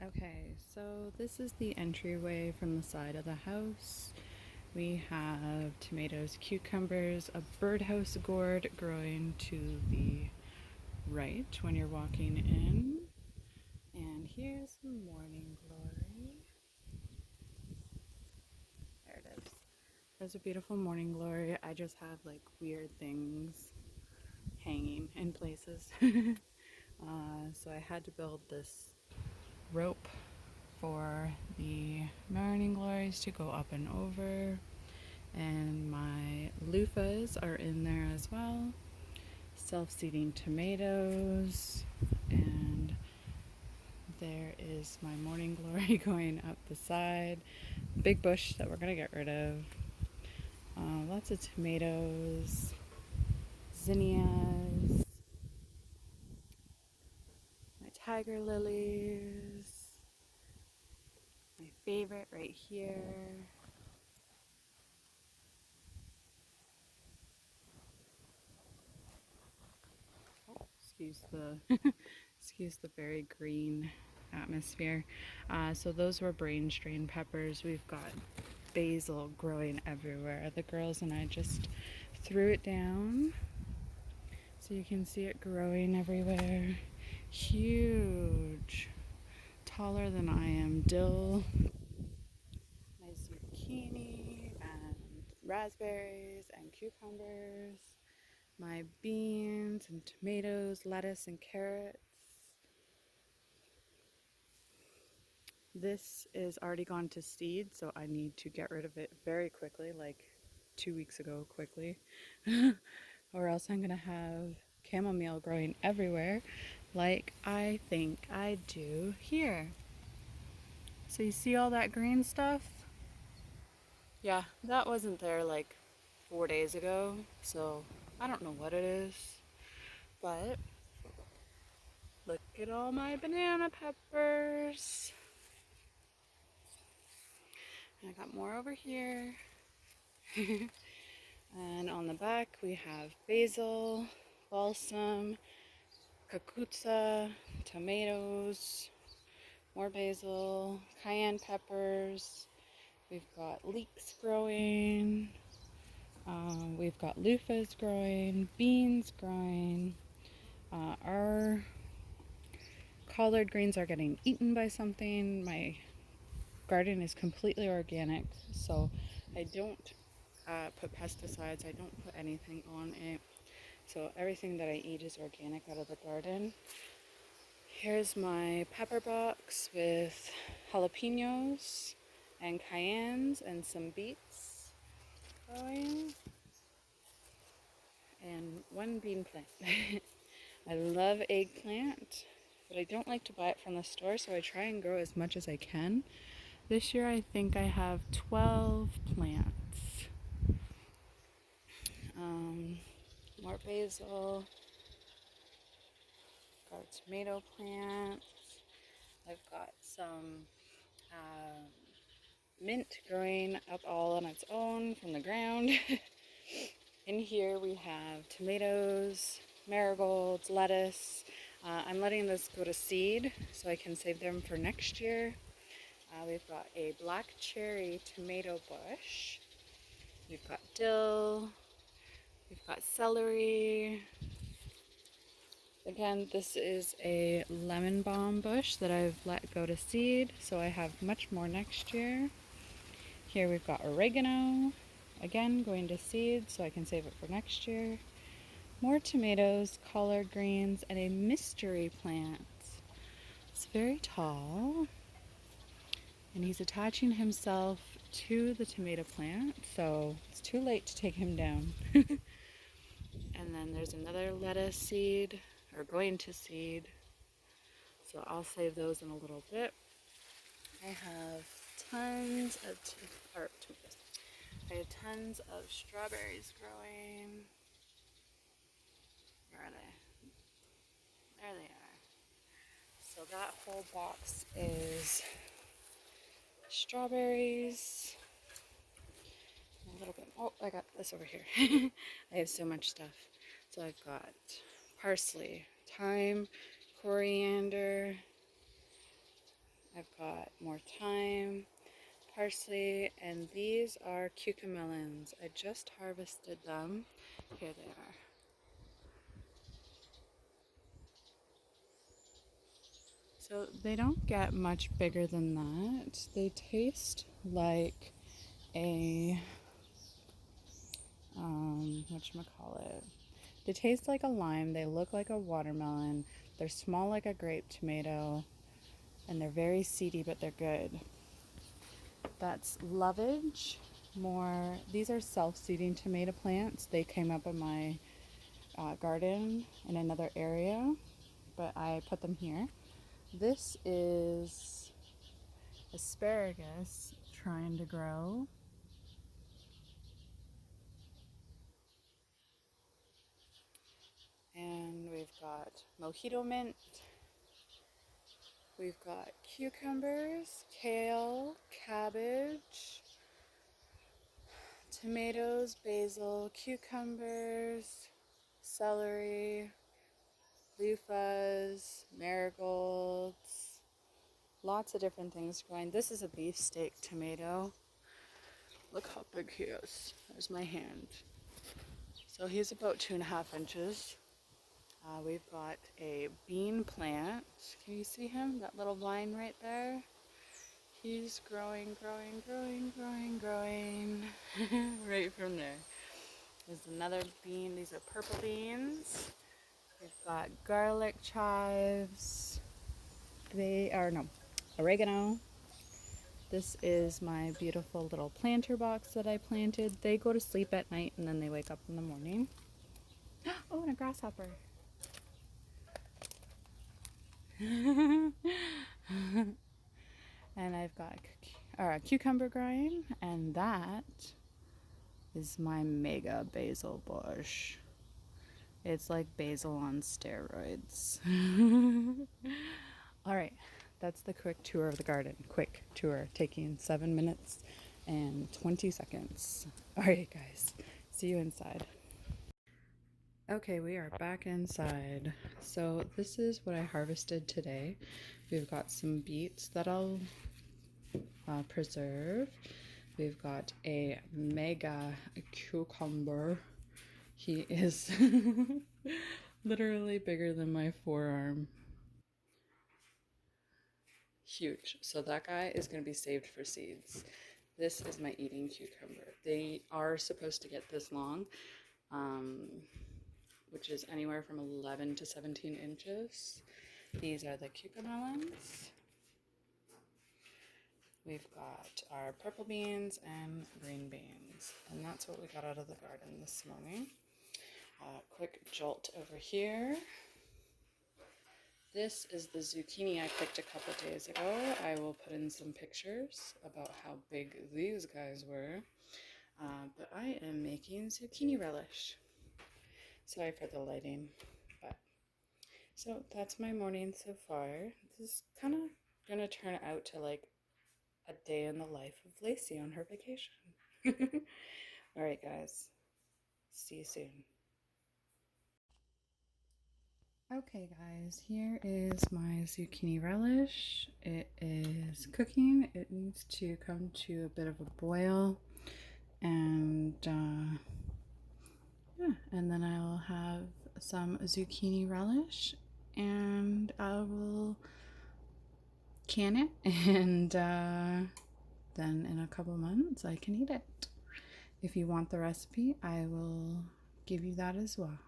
Okay, so this is the entryway from the side of the house. We have tomatoes, cucumbers, a birdhouse gourd growing to the right when you're walking in. And here's the morning glory. There it is. There's a beautiful morning glory. I just have like weird things hanging in places. So I had to build this rope for the morning glories to go up and over. And my loofahs are in there as well. Self-seeding tomatoes. And there is my morning glory going up the side. Big bush that we're going to get rid of. Lots of tomatoes. Zinnias. My tiger lilies. My favorite right here. Excuse the excuse the very green atmosphere. So those were brain strain peppers. We've got basil growing everywhere. The girls and I just threw it down so you can see it growing everywhere. Huge, taller than I am. Dill, my zucchini and raspberries and cucumbers, my beans and tomatoes, lettuce and carrots. This is already gone to seed, so I need to get rid of it very quickly, like 2 weeks ago quickly. Or else I'm gonna have chamomile growing everywhere like I think I do here. So you see all that green stuff? Yeah, that wasn't there like 4 days ago, so I don't know what it is, but look at all my banana peppers. And I got more over here. And on the back we have basil, balsam, kukutsa, tomatoes, more basil, cayenne peppers. We've got leeks growing. We've got loofahs growing, beans growing. Our collard greens are getting eaten by something. My garden is completely organic, so I don't put pesticides. I don't put anything on it. So everything that I eat is organic out of the garden. Here's my pepper box with jalapenos and cayennes and some beets going. And one bean plant. I love eggplant, but I don't like to buy it from the store, so I try and grow as much as I can. This year I think I have 12 plants. More basil, got a tomato plant. I've got some mint growing up all on its own from the ground. In here we have tomatoes, marigolds, lettuce. I'm letting this go to seed so I can save them for next year. We've got a black cherry tomato bush. We've got dill. We've got celery. Again, this is a lemon balm bush that I've let go to seed, so I have much more next year. Here we've got oregano, again going to seed so I can save it for next year. More tomatoes, collard greens, and a mystery plant. It's very tall, and he's attaching himself to the tomato plant, so it's too late to take him down. And then there's another lettuce seed, or going to seed, so I'll save those in a little bit. I have tons of tomatoes. I have tons of strawberries growing. Where are they? There they are. So that whole box is strawberries. A little bit. Oh, I got this over here. I have so much stuff. So I've got parsley, thyme, coriander. I've got more thyme, parsley, and these are cucamelons. I just harvested them. Here they are. So they don't get much bigger than that. They taste like a, whatchamacallit. They taste like a lime. They look like a watermelon. They're small like a grape tomato. And they're very seedy, but they're good. That's lovage. More, these are self-seeding tomato plants. They came up in my garden in another area, but I put them here. This is asparagus trying to grow. And we've got mojito mint. We've got cucumbers, kale, cabbage, tomatoes, basil, cucumbers, celery, loofahs, marigolds, lots of different things growing. This is a beefsteak tomato. Look how big he is. There's my hand. So he's about 2.5 inches. We've got a bean plant. Can you see him? That little vine right there? He's growing, growing, growing, growing, growing. Right from there. There's another bean. These are purple beans. We've got garlic chives. Oregano. This is my beautiful little planter box that I planted. They go to sleep at night and then they wake up in the morning. Oh, and a grasshopper. And I've got a cucumber growing, and that is my mega basil bush. It's like basil on steroids. All right, that's the quick tour of the garden. Quick tour, taking 7 minutes and 20 seconds. All right, guys, see you inside. Okay, we are back inside. So this is what I harvested today. We've got some beets that I'll preserve. We've got a mega cucumber. He is literally bigger than my forearm. Huge. So that guy is going to be saved for seeds. This is my eating cucumber. They are supposed to get this long. Which is anywhere from 11 to 17 inches. These are the cucamelons. We've got our purple beans and green beans. And that's what we got out of the garden this morning. Quick jolt over here. This is the zucchini I picked a couple days ago. I will put in some pictures about how big these guys were. But I am making zucchini relish. Sorry for the lighting, but so that's my morning so far. This is kind of gonna turn out to like a day in the life of Lacey on her vacation. All right, guys, see you soon. Okay, guys, here is my zucchini relish. It is cooking. It needs to come to a bit of a boil, and yeah, and then I will have some zucchini relish, and I will can it, and then in a couple months I can eat it. If you want the recipe, I will give you that as well.